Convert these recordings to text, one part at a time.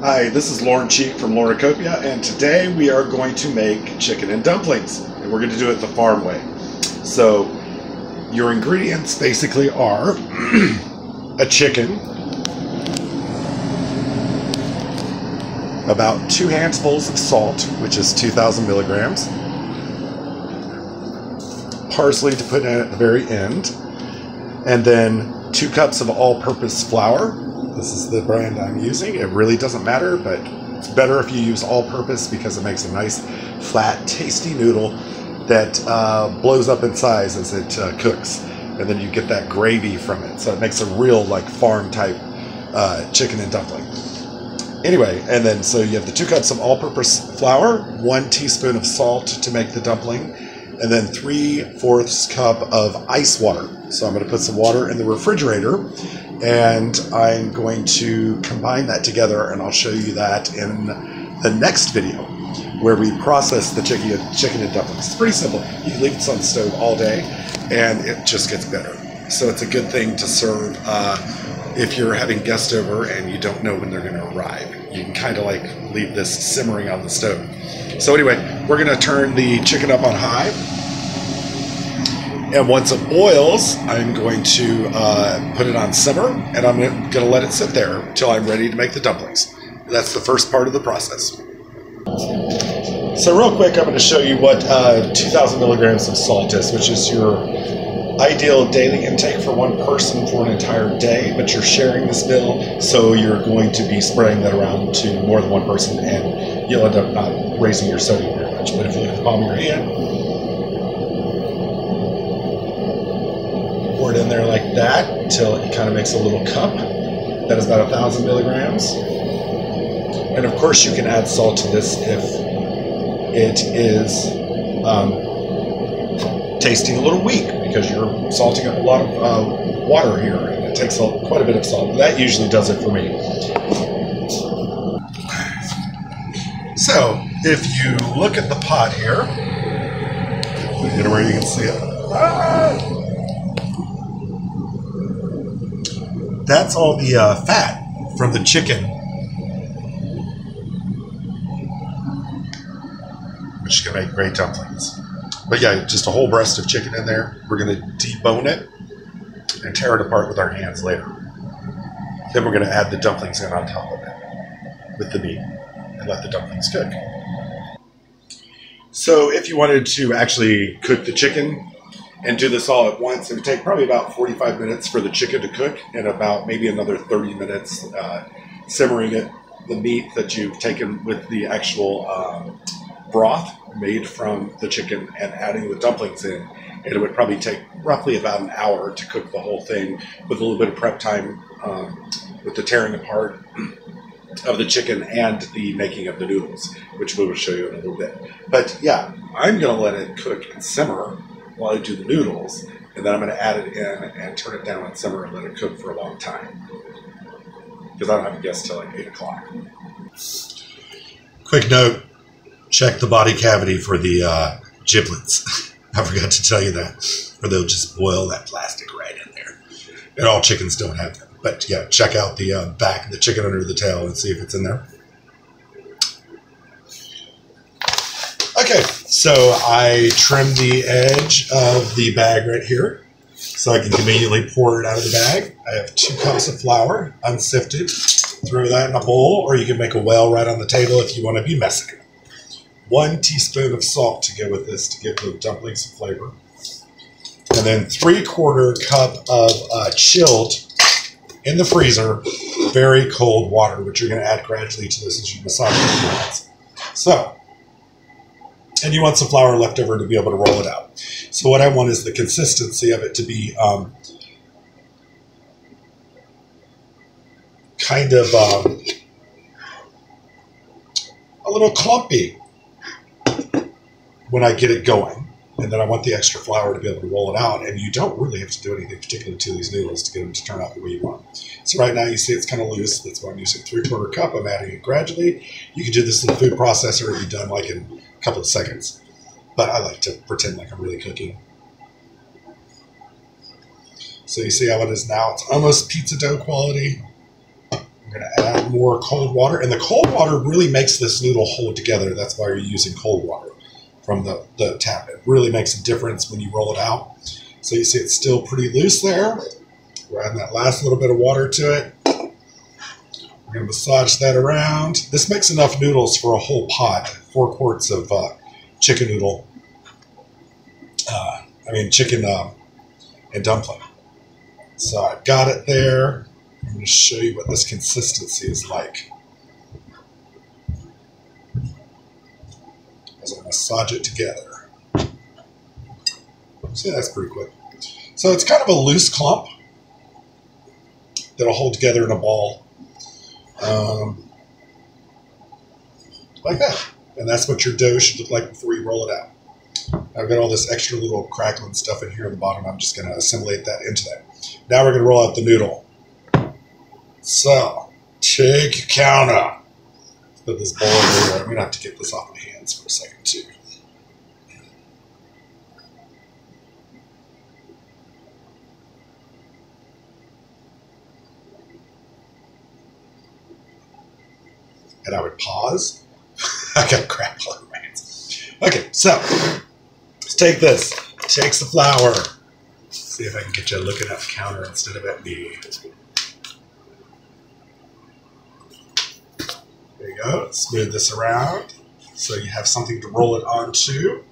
Hi, this is Lauren Cheek from Lauracopia, and today we are going to make chicken and dumplings, and we're going to do it the farm way. So, your ingredients basically are a chicken, about 2 handfuls of salt, which is 2,000 milligrams, parsley to put in at the very end, and then 2 cups of all-purpose flour. This is the brand I'm using. It really doesn't matter, but it's better if you use all-purpose because it makes a nice, flat, tasty noodle that blows up in size as it cooks. And then you get that gravy from it. So it makes a real, like, farm-type chicken and dumpling. Anyway, and then so you have the 2 cups of all-purpose flour, 1 teaspoon of salt to make the dumpling, and then 3/4 cup of ice water. So I'm going to put some water in the refrigerator, and I'm going to combine that together, and I'll show you that in the next video where we process the chicken and dumplings. It's pretty simple. You can leave this on the stove all day, and it just gets better. So it's a good thing to serve if you're having guests over and you don't know when they're going to arrive. You can kind of like leave this simmering on the stove. So anyway, we're going to turn the chicken up on high. And once it boils, I'm going to put it on simmer, and I'm going to let it sit there until I'm ready to make the dumplings. That's the first part of the process. So real quick, I'm going to show you what 2,000 milligrams of salt is, which is your ideal daily intake for one person for an entire day, but you're sharing this bill, so you're going to be spreading that around to more than one person, and you'll end up not raising your sodium very much. But if you look at the palm of your hand, pour it in there like that until it kind of makes a little cup. That is about 1,000 milligrams. And of course you can add salt to this if it is tasting a little weak, because you're salting up a lot of water here, and it takes quite a bit of salt. That usually does it for me. So if you look at the pot here, where you can see it. That's all the fat from the chicken, which can make great dumplings. But yeah, just a whole breast of chicken in there. We're going to debone it and tear it apart with our hands later. Then we're going to add the dumplings in on top of it with the meat and let the dumplings cook. So if you wanted to actually cook the chicken and do this all at once, it would take probably about 45 minutes for the chicken to cook, and about maybe another 30 minutes simmering it, the meat that you've taken with the actual broth made from the chicken, and adding the dumplings in. And it would probably take roughly about an hour to cook the whole thing, with a little bit of prep time with the tearing apart of the chicken and the making of the noodles, which we will show you in a little bit. But yeah, I'm going to let it cook and simmer while I do the noodles, and then I'm going to add it in and turn it down and simmer and let it cook for a long time, because I don't have a guest till like 8 o'clock. Quick note, check the body cavity for the giblets. I forgot to tell you that, or they'll just boil that plastic right in there. And all chickens don't have them. But yeah, check out the back, the chicken under the tail, and see if it's in there. Okay, so I trimmed the edge of the bag right here, so I can conveniently pour it out of the bag. I have 2 cups of flour, unsifted. Throw that in a bowl, or you can make a well right on the table if you want to be messy. 1 teaspoon of salt to go with this to give the dumplings some flavor. And then 3/4 cup of chilled, in the freezer, very cold water, which you're going to add gradually to this as you massage it your hands. So, and you want some flour left over to be able to roll it out. So what I want is the consistency of it to be kind of a little clumpy when I get it going. And then I want the extra flour to be able to roll it out. And you don't really have to do anything particular to these noodles to get them to turn out the way you want. So right now you see it's kind of loose. That's why I'm using 3/4 cup. I'm adding it gradually. You can do this in the food processor and be done like in a couple of seconds. But I like to pretend like I'm really cooking. So you see how it is now. It's almost pizza dough quality. I'm We're going to add more cold water. And the cold water really makes this noodle hold together. That's why you're using cold water from the tap. It really makes a difference when you roll it out. So you see it's still pretty loose there. We're adding that last little bit of water to it. We're going to massage that around. This makes enough noodles for a whole pot. 4 quarts of chicken noodle. Chicken and dumpling. So I've got it there. I'm going to show you what this consistency is like as I massage it together. See, that's pretty quick. So it's kind of a loose clump that'll hold together in a ball. Like that. And that's what your dough should look like before you roll it out. I've got all this extra little crackling stuff in here at the bottom. I'm just going to assimilate that into that. Now we're going to roll out the noodle. So, take your counter. Put this bowl over there. I'm going to have to get this off my hands for a second too. And I would pause. I got crap on my hands. Okay, so let's take this. Takes the flour. See if I can get you looking at the counter instead of at me. There you go. Smooth this around so you have something to roll it onto.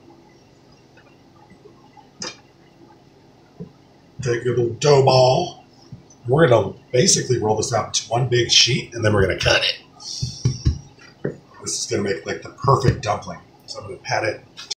Take your little dough ball. We're going to basically roll this out into one big sheet, and then we're going to cut it. This is going to make like the perfect dumpling. So I'm going to pat it